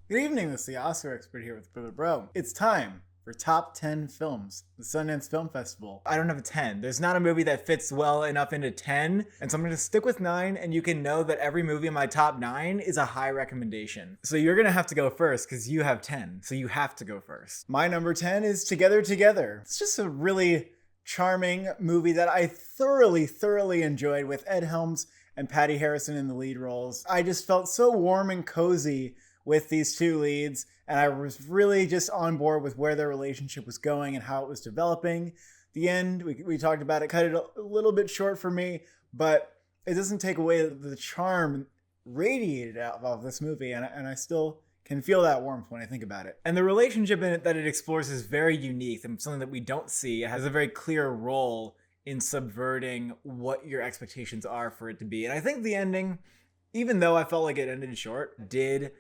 Good evening, this is the Oscar expert here with Bro. It's time for Top 10 Films, the Sundance Film Festival. I don't have a 10. There's not a movie that fits well enough into 10, and so I'm going to stick with 9, and you can know that every movie in my top 9 is a high recommendation. So you're going to have to go first, because you have 10, so you have to go first. My number 10 is Together Together. It's just a really charming movie that I thoroughly enjoyed with Ed Helms and Patty Harrison in the lead roles. I just felt so warm and cozy with these two leads, and I was really just on board with where their relationship was going and how it was developing. The end, we talked about it, cut it a little bit short for me, but it doesn't take away the charm radiated out of this movie, and I still can feel that warmth when I think about it. And the relationship in it that it explores is very unique and something that we don't see. It has a very clear role in subverting what your expectations are for it to be. And I think the ending, even though I felt like it ended short, did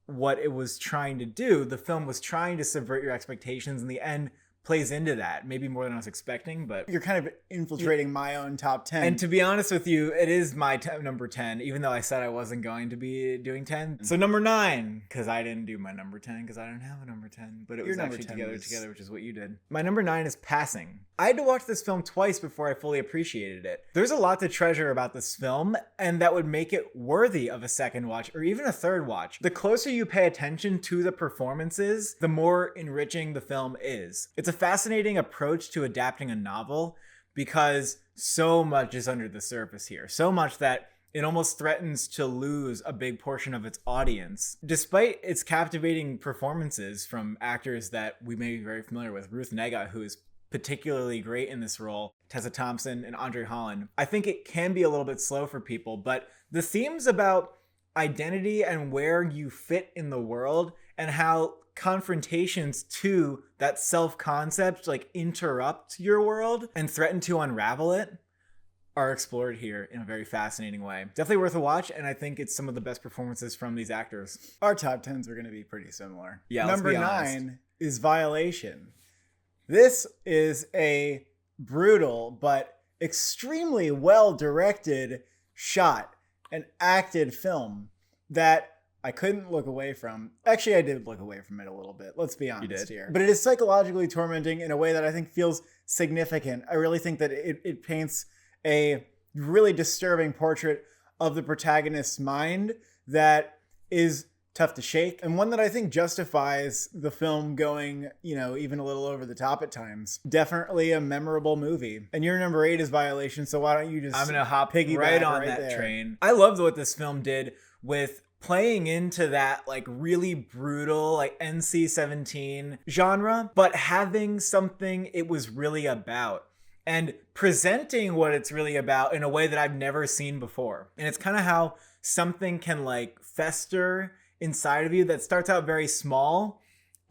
what it was trying to do. The film was trying to subvert your expectations, and the end plays into that, maybe more than I was expecting, but you're kind of infiltrating my own top 10. And to be honest with you, it is my number 10, even though I said I wasn't going to be doing 10. So number 9, because I didn't do my number 10 because I didn't have a number 10, but it was actually Together, which is what you did. My number 9 is Passing. I had to watch this film twice before I fully appreciated it. There's a lot to treasure about this film, and that would make it worthy of a second watch or even a third watch. The closer you pay attention to the performances, the more enriching the film is. It's a fascinating approach to adapting a novel because so much is under the surface here. So much that it almost threatens to lose a big portion of its audience. Despite its captivating performances from actors that we may be very familiar with, Ruth Negga, who is particularly great in this role, Tessa Thompson, and Andre Holland, I think it can be a little bit slow for people, but the themes about identity and where you fit in the world and how confrontations to that self-concept like interrupt your world and threaten to unravel it are explored here in a very fascinating way. Definitely worth a watch, and I think it's some of the best performances from these actors. Our top 10s are going to be pretty similar. Yeah, Number 9 is Violation. This is a brutal but extremely well-directed, shot, and acted film that I couldn't look away from. Actually, I did look away from it a little bit. Let's be honest here. But it is psychologically tormenting in a way that I think feels significant. I really think that it paints a really disturbing portrait of the protagonist's mind that is tough to shake, and one that I think justifies the film going, even a little over the top at times. Definitely a memorable movie. And your number 8 is Violation, so why don't you just I'm gonna hop piggyback right on that there. train. I loved what this film did with playing into that like really brutal like NC-17 genre, but having something it was really about and presenting what it's really about in a way that I've never seen before. And it's kind of how something can like fester inside of you that starts out very small,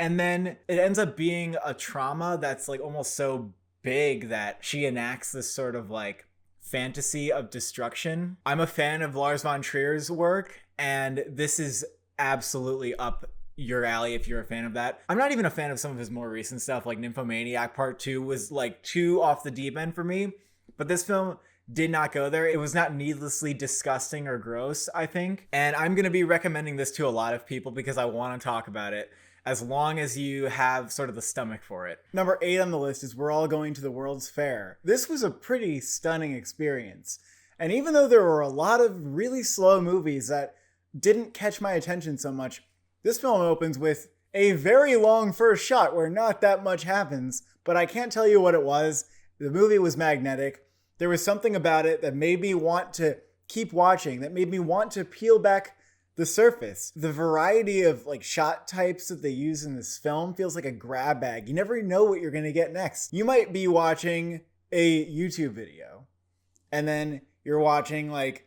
and then it ends up being a trauma that's like almost so big that she enacts this sort of like fantasy of destruction. I'm a fan of Lars von Trier's work, and this is absolutely up your alley if you're a fan of that. I'm not even a fan of some of his more recent stuff, like Nymphomaniac Part 2 was like too off the deep end for me, but this film did not go there. It was not needlessly disgusting or gross, I think. And I'm going to be recommending this to a lot of people because I want to talk about it as long as you have sort of the stomach for it. Number 8 on the list is We're All Going to the World's Fair. This was a pretty stunning experience. And even though there were a lot of really slow movies that didn't catch my attention so much, this film opens with a very long first shot where not that much happens, but I can't tell you what it was. The movie was magnetic. There was something about it that made me want to keep watching, that made me want to peel back the surface. The variety of like shot types that they use in this film feels like a grab bag. You never know what you're going to get next. You might be watching a YouTube video, and then you're watching like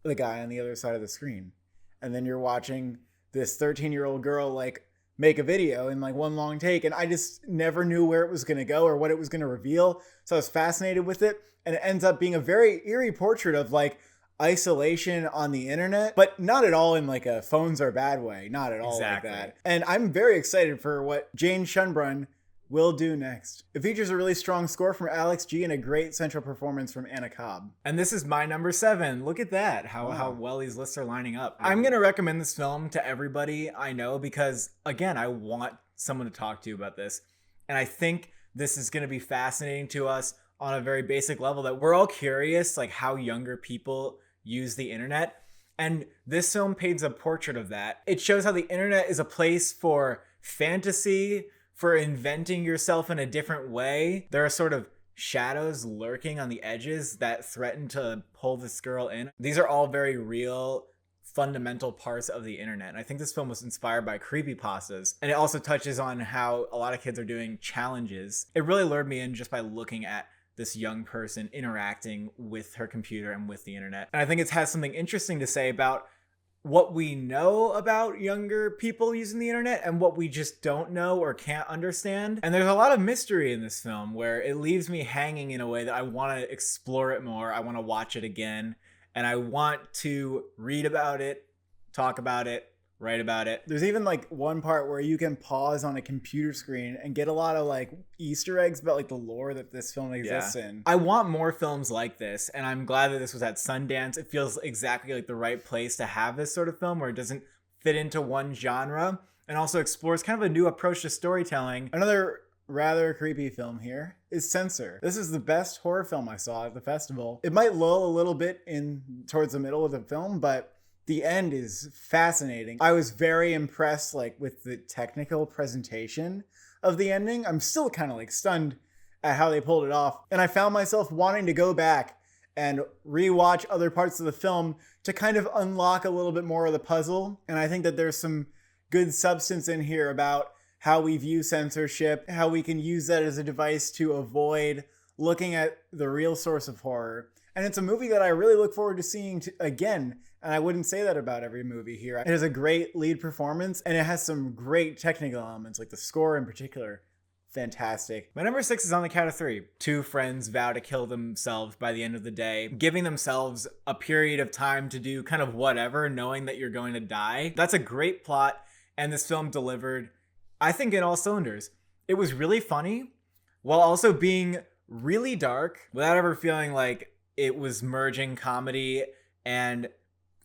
the guy on the other side of the screen. And then you're watching this 13-year-old girl like make a video in like one long take, and I just never knew where it was going to go or what it was going to reveal. So I was fascinated with it, and it ends up being a very eerie portrait of like isolation on the internet, but not at all in like a phones are bad way. Not at all like that. And I'm very excited for what Jane Schunbrunn Will Do next. It features a really strong score from Alex G and a great central performance from Anna Cobb. And this is my number 7. Look at that, how well these lists are lining up. I'm going to recommend this film to everybody I know because, again, I want someone to talk to about this. And I think this is going to be fascinating to us on a very basic level, that we're all curious, like how younger people use the internet. And this film paints a portrait of that. It shows how the internet is a place for fantasy, for inventing yourself in a different way. There are sort of shadows lurking on the edges that threaten to pull this girl in. These are all very real, fundamental parts of the internet. And I think this film was inspired by creepypastas. And it also touches on how a lot of kids are doing challenges. It really lured me in just by looking at this young person interacting with her computer and with the internet. And I think it has something interesting to say about what we know about younger people using the internet and what we just don't know or can't understand. And there's a lot of mystery in this film where it leaves me hanging in a way that I want to explore it more. I want to watch it again, and I want to read about it, talk about it, write about it. There's even like one part where you can pause on a computer screen and get a lot of like Easter eggs about like the lore that this film exists in. I want more films like this, and I'm glad that this was at Sundance. It feels exactly like the right place to have this sort of film where it doesn't fit into one genre and also explores kind of a new approach to storytelling. Another rather creepy film here is Censor. This is the best horror film I saw at the festival. It might lull a little bit in towards the middle of the film, but the end is fascinating. I was very impressed with the technical presentation of the ending. I'm still kind of stunned at how they pulled it off. And I found myself wanting to go back and rewatch other parts of the film to kind of unlock a little bit more of the puzzle. And I think that there's some good substance in here about how we view censorship, how we can use that as a device to avoid looking at the real source of horror. And it's a movie that I really look forward to seeing again. And I wouldn't say that about every movie here. It has a great lead performance, and it has some great technical elements, like the score in particular. Fantastic. My number 6 is on the count of 3. 2 friends vow to kill themselves by the end of the day, giving themselves a period of time to do kind of whatever, knowing that you're going to die. That's a great plot, and this film delivered, I think, in all cylinders. It was really funny, while also being really dark, without ever feeling like it was merging comedy and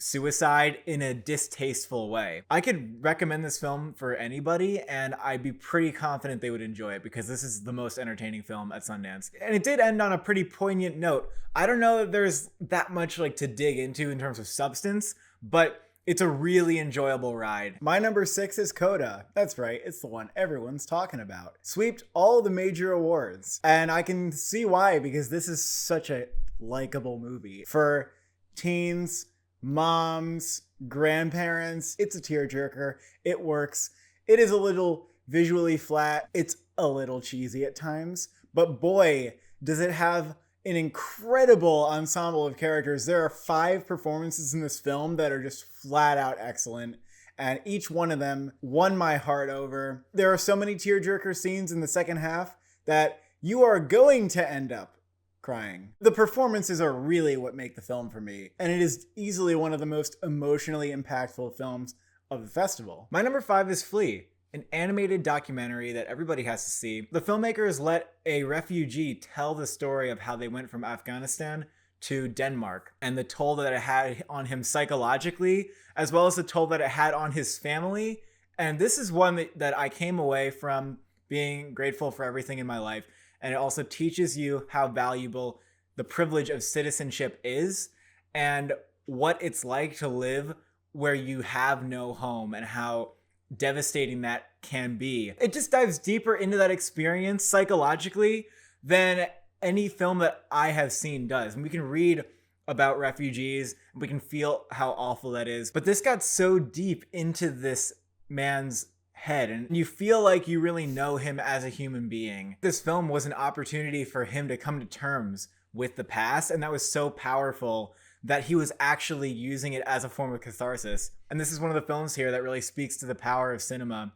suicide in a distasteful way. I could recommend this film for anybody, and I'd be pretty confident they would enjoy it because this is the most entertaining film at Sundance. And it did end on a pretty poignant note. I don't know if there's that much to dig into in terms of substance, but it's a really enjoyable ride. My number 6 is Coda. That's right, it's the one everyone's talking about. Sweeped all the major awards, and I can see why, because this is such a likable movie. For teens, moms, grandparents, it's a tearjerker. It works. It is a little visually flat. It's a little cheesy at times, but boy, does it have an incredible ensemble of characters. There are 5 performances in this film that are just flat out excellent, and each one of them won my heart over. There are so many tearjerker scenes in the second half that you are going to end up crying. The performances are really what make the film for me, and it is easily one of the most emotionally impactful films of the festival. My number 5 is Flee, an animated documentary that everybody has to see. The filmmakers let a refugee tell the story of how they went from Afghanistan to Denmark and the toll that it had on him psychologically, as well as the toll that it had on his family. And this is one that I came away from being grateful for everything in my life. And it also teaches you how valuable the privilege of citizenship is and what it's like to live where you have no home and how devastating that can be. It just dives deeper into that experience psychologically than any film that I have seen does. And we can read about refugees, and we can feel how awful that is. But this got so deep into this man's head, and you feel like you really know him as a human being. This film was an opportunity for him to come to terms with the past, and that was so powerful that he was actually using it as a form of catharsis. And this is one of the films here that really speaks to the power of cinema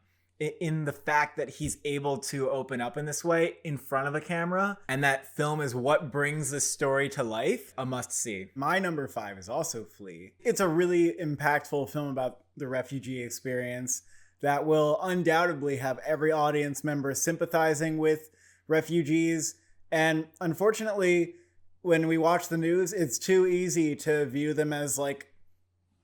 in the fact that he's able to open up in this way in front of a camera, and that film is what brings this story to life. A must-see. My number 5 is also Flee. It's a really impactful film about the refugee experience. that will undoubtedly have every audience member sympathizing with refugees. And unfortunately, when we watch the news, it's too easy to view them as like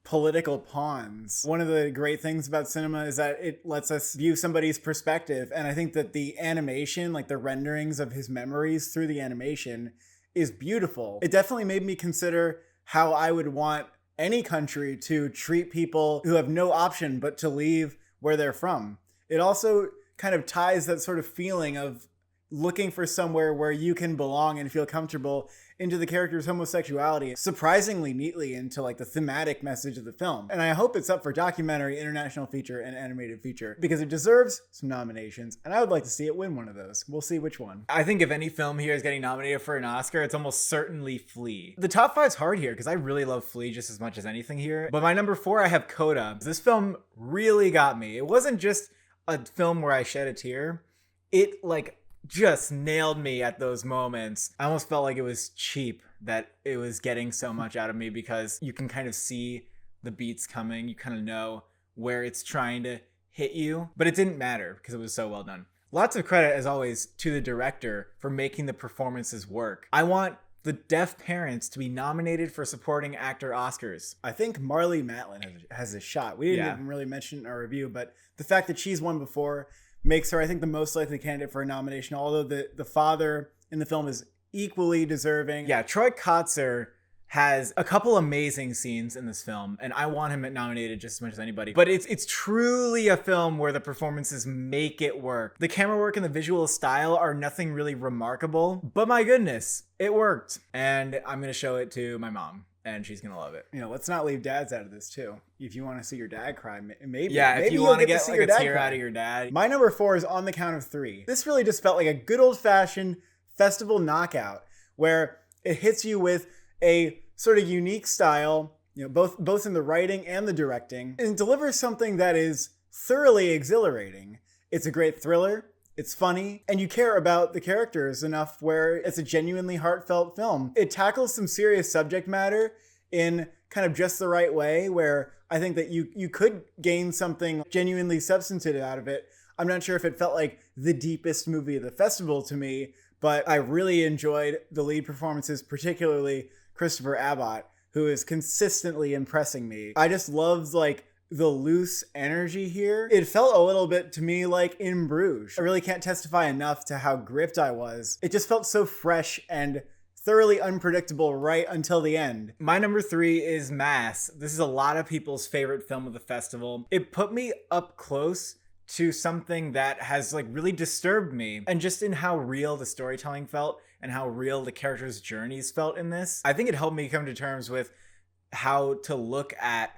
political pawns. One of the great things about cinema is that it lets us view somebody's perspective. And I think that the animation, like the renderings of his memories through the animation, is beautiful. It definitely made me consider how I would want any country to treat people who have no option but to leave where they're from. It also kind of ties that sort of feeling of looking for somewhere where you can belong and feel comfortable into the character's homosexuality surprisingly neatly into like the thematic message of the film. And I hope it's up for documentary, international feature, and animated feature because it deserves some nominations, and I would like to see it win one of those. We'll see which one. I think if any film here is getting nominated for an Oscar, it's almost certainly Flea. The top 5's hard here because I really love Flea just as much as anything here. But my number 4, I have Coda. This film really got me. It wasn't just a film where I shed a tear. It like just nailed me at those moments. I almost felt like it was cheap that it was getting so much out of me because you can kind of see the beats coming. You kind of know where it's trying to hit you, but it didn't matter because it was so well done. Lots of credit, as always, to the director for making the performances work. I want the deaf parents to be nominated for supporting actor Oscars. I think Marlee Matlin has a shot. We didn't even really mention in our review, but the fact that she's won before makes her, I think, the most likely candidate for a nomination, although the father in the film is equally deserving. Yeah, Troy Kotsur has a couple amazing scenes in this film, and I want him nominated just as much as anybody. But it's truly a film where the performances make it work. The camera work and the visual style are nothing really remarkable, but my goodness, it worked. And I'm going to show it to my mom, and she's going to love it. You know, let's not leave dads out of this too. If you want to see your dad cry, maybe. Yeah, maybe if you want to get like a tear out of your dad. My number 4 is On the Count of Three. This really just felt like a good old-fashioned festival knockout where it hits you with a sort of unique style, you know, both in the writing and the directing, and delivers something that is thoroughly exhilarating. It's a great thriller. It's funny, and you care about the characters enough where it's a genuinely heartfelt film. It tackles some serious subject matter in kind of just the right way, where I think that you could gain something genuinely substantive out of it. I'm not sure if it felt like the deepest movie of the festival to me, but I really enjoyed the lead performances, particularly Christopher Abbott, who is consistently impressing me. I just loved like the loose energy here. It felt a little bit to me like In Bruges. I really can't testify enough to how gripped I was. It just felt so fresh and thoroughly unpredictable right until the end. My number 3 is Mass. This is a lot of people's favorite film of the festival. It put me up close to something that has like really disturbed me, and just in how real the storytelling felt and how real the characters' journeys felt in this. I think it helped me come to terms with how to look at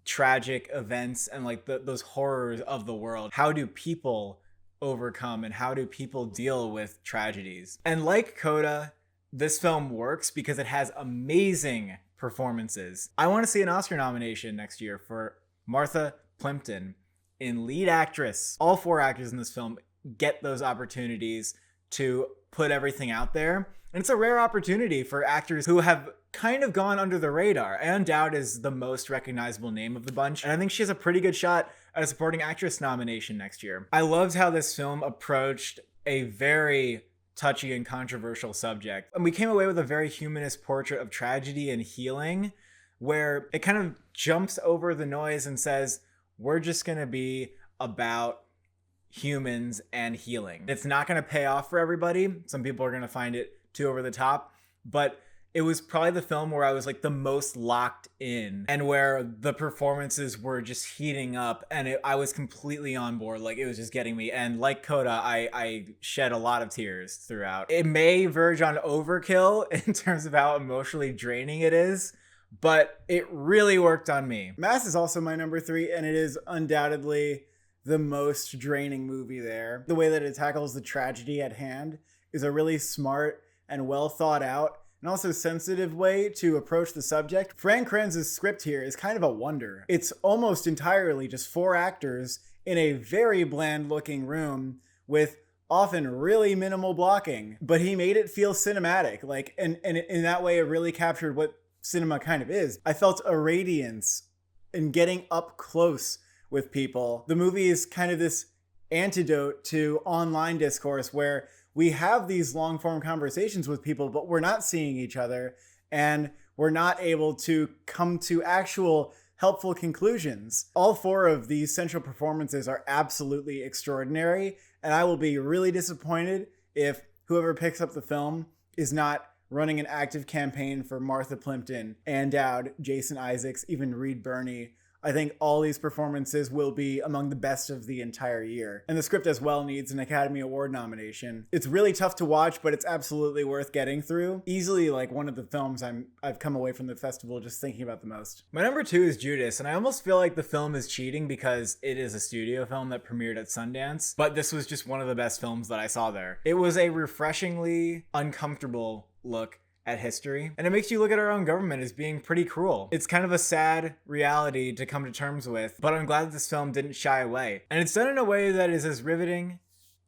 tragic events and like those horrors of the world. How do people overcome and how do people deal with tragedies? And like Coda, this film works because it has amazing performances. I want to see an Oscar nomination next year for Martha Plimpton in lead actress. All 4 actors in this film get those opportunities to put everything out there. And it's a rare opportunity for actors who have kind of gone under the radar. Ann Dowd is the most recognizable name of the bunch, and I think she has a pretty good shot at a supporting actress nomination next year. I loved how this film approached a very touchy and controversial subject. And we came away with a very humanist portrait of tragedy and healing, where it kind of jumps over the noise and says, we're just going to be about humans and healing. It's not going to pay off for everybody. Some people are going to find it too over the top, but it was probably the film where I was like the most locked in and where the performances were just heating up, and I was completely on board. Like, it was just getting me. And like Coda, I shed a lot of tears throughout. It may verge on overkill in terms of how emotionally draining it is, but it really worked on me. Mass is also my number 3, and it is undoubtedly the most draining movie there. The way that it tackles the tragedy at hand is a really smart and well thought out and also sensitive way to approach the subject. Frank Kranz's script here is kind of a wonder. It's almost entirely just 4 actors in a very bland looking room with often really minimal blocking, but he made it feel cinematic. Like, and in that way, it really captured what cinema kind of is. I felt a radiance in getting up close with people. The movie is kind of this antidote to online discourse where we have these long form conversations with people, but we're not seeing each other and we're not able to come to actual helpful conclusions. All four of these central performances are absolutely extraordinary, and I will be really disappointed if whoever picks up the film is not running an active campaign for Martha Plimpton, Ann Dowd, Jason Isaacs, even Reed Birney. I think all these performances will be among the best of the entire year. And the script as well needs an Academy Award nomination. It's really tough to watch, but it's absolutely worth getting through. Easily like one of the films I've come away from the festival just thinking about the most. My number 2 is Judas, and I almost feel like the film is cheating because it is a studio film that premiered at Sundance, but this was just one of the best films that I saw there. It was a refreshingly uncomfortable look at history, and it makes you look at our own government as being pretty cruel. It's kind of a sad reality to come to terms with, but I'm glad that this film didn't shy away. And it's done in a way that is as riveting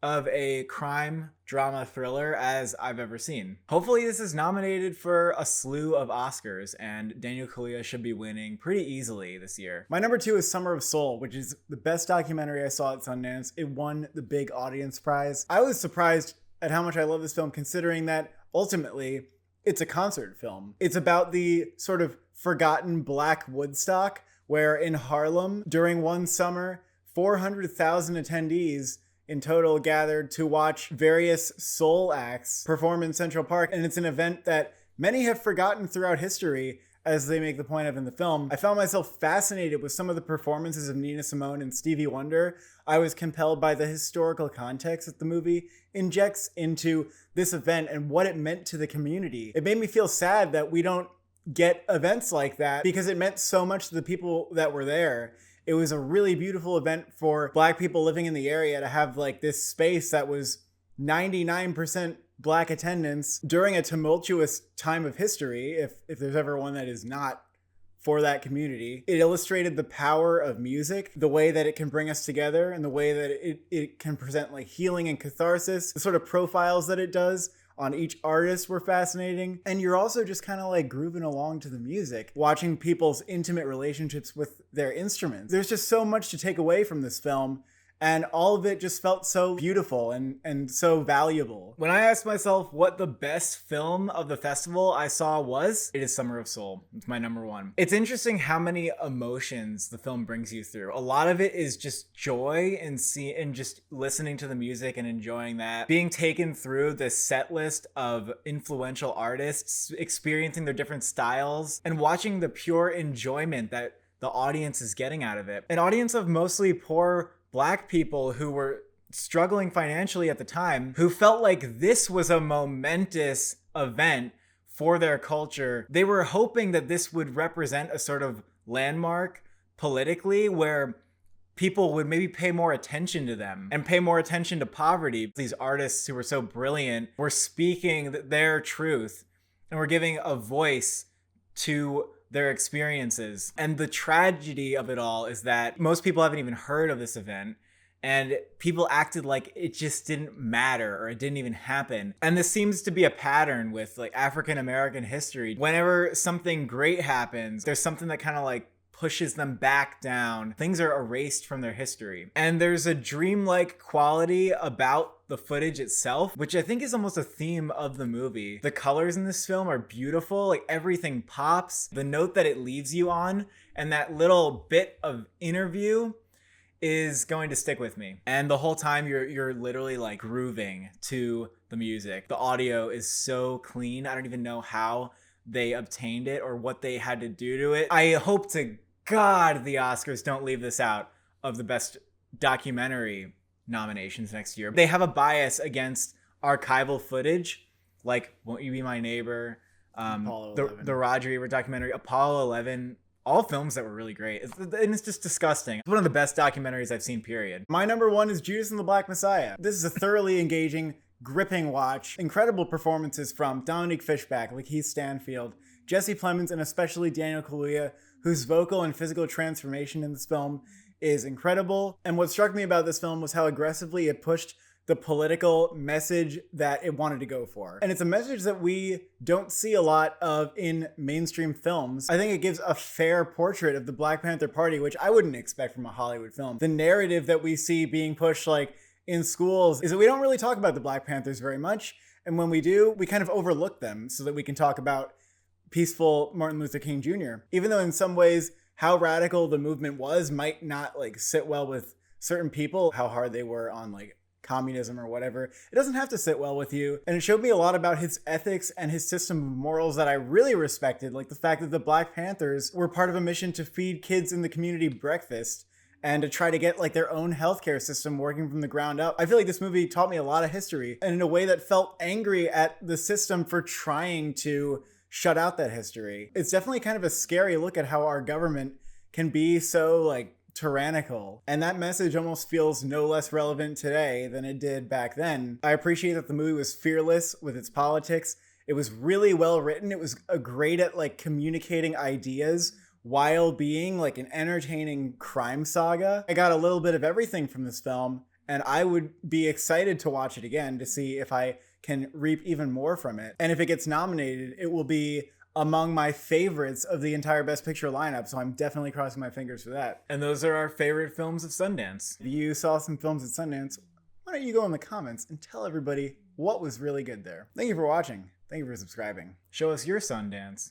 of a crime drama thriller as I've ever seen. Hopefully this is nominated for a slew of Oscars, and Daniel Kaluuya should be winning pretty easily this year. My number 2 is Summer of Soul, which is the best documentary I saw at Sundance. It won the big audience prize. I was surprised at how much I love this film, considering that ultimately it's a concert film. It's about the sort of forgotten Black Woodstock, where in Harlem, during one summer, 400,000 attendees in total gathered to watch various soul acts perform in Central Park. And it's an event that many have forgotten throughout history, as they make the point of in the film. I found myself fascinated with some of the performances of Nina Simone and Stevie Wonder. I was compelled by the historical context that the movie injects into this event and what it meant to the community. It made me feel sad that we don't get events like that because it meant so much to the people that were there. It was a really beautiful event for Black people living in the area to have like this space that was 99% Black attendance during a tumultuous time of history, if there's ever one that is not for that community. It illustrated the power of music, the way that it can bring us together, and the way that it can present like healing and catharsis. The sort of profiles that it does on each artist were fascinating. And you're also just kind of like grooving along to the music, watching people's intimate relationships with their instruments. There's just so much to take away from this film. And all of it just felt so beautiful and so valuable. When I asked myself what the best film of the festival I saw was, it is Summer of Soul. It's my number 1. It's interesting how many emotions the film brings you through. A lot of it is just joy and just listening to the music and enjoying that. Being taken through the set list of influential artists, experiencing their different styles, and watching the pure enjoyment that the audience is getting out of it. An audience of mostly poor Black people who were struggling financially at the time, who felt like this was a momentous event for their culture. They were hoping that this would represent a sort of landmark politically where people would maybe pay more attention to them and pay more attention to poverty. These artists who were so brilliant were speaking their truth and were giving a voice to their experiences. And the tragedy of it all is that most people haven't even heard of this event, and people acted like it just didn't matter or it didn't even happen. And this seems to be a pattern with like African American history. Whenever something great happens, there's something that kind of like pushes them back down. Things are erased from their history. And there's a dreamlike quality about the footage itself, which I think is almost a theme of the movie. The colors in this film are beautiful. Like everything pops. The note that it leaves you on and that little bit of interview is going to stick with me. And the whole time you're literally like grooving to the music. The audio is so clean. I don't even know how they obtained it or what they had to do to it. I hope to God the Oscars don't leave this out of the best documentary nominations next year. They have a bias against archival footage, like Won't You Be My Neighbor, the Roger Ebert documentary, Apollo 11, all films that were really great. And it's just disgusting. It's one of the best documentaries I've seen, period. My number 1 is Judas and the Black Messiah. This is a thoroughly engaging, gripping watch. Incredible performances from Dominique Fishback, Lakeith Stanfield, Jesse Plemons, and especially Daniel Kaluuya, whose vocal and physical transformation in this film is incredible. And what struck me about this film was how aggressively it pushed the political message that it wanted to go for. And it's a message that we don't see a lot of in mainstream films. I think it gives a fair portrait of the Black Panther Party, which I wouldn't expect from a Hollywood film. The narrative that we see being pushed like in schools is that we don't really talk about the Black Panthers very much. And when we do, we kind of overlook them so that we can talk about peaceful Martin Luther King Jr. Even though in some ways how radical the movement was might not like sit well with certain people, how hard they were on like communism or whatever. It doesn't have to sit well with you. And it showed me a lot about his ethics and his system of morals that I really respected, like the fact that the Black Panthers were part of a mission to feed kids in the community breakfast and to try to get like their own healthcare system working from the ground up. I feel like this movie taught me a lot of history, and in a way that felt angry at the system for trying to shut out that history. It's definitely kind of a scary look at how our government can be so like tyrannical. And that message almost feels no less relevant today than it did back then. I appreciate that the movie was fearless with its politics. It was really well written. It was great at like communicating ideas while being like an entertaining crime saga. I got a little bit of everything from this film, and I would be excited to watch it again to see if I can reap even more from it. And if it gets nominated, it will be among my favorites of the entire Best Picture lineup, so I'm definitely crossing my fingers for that. And those are our favorite films of Sundance. If you saw some films at Sundance, why don't you go in the comments and tell everybody what was really good there. Thank you for watching. Thank you for subscribing. Show us your Sundance.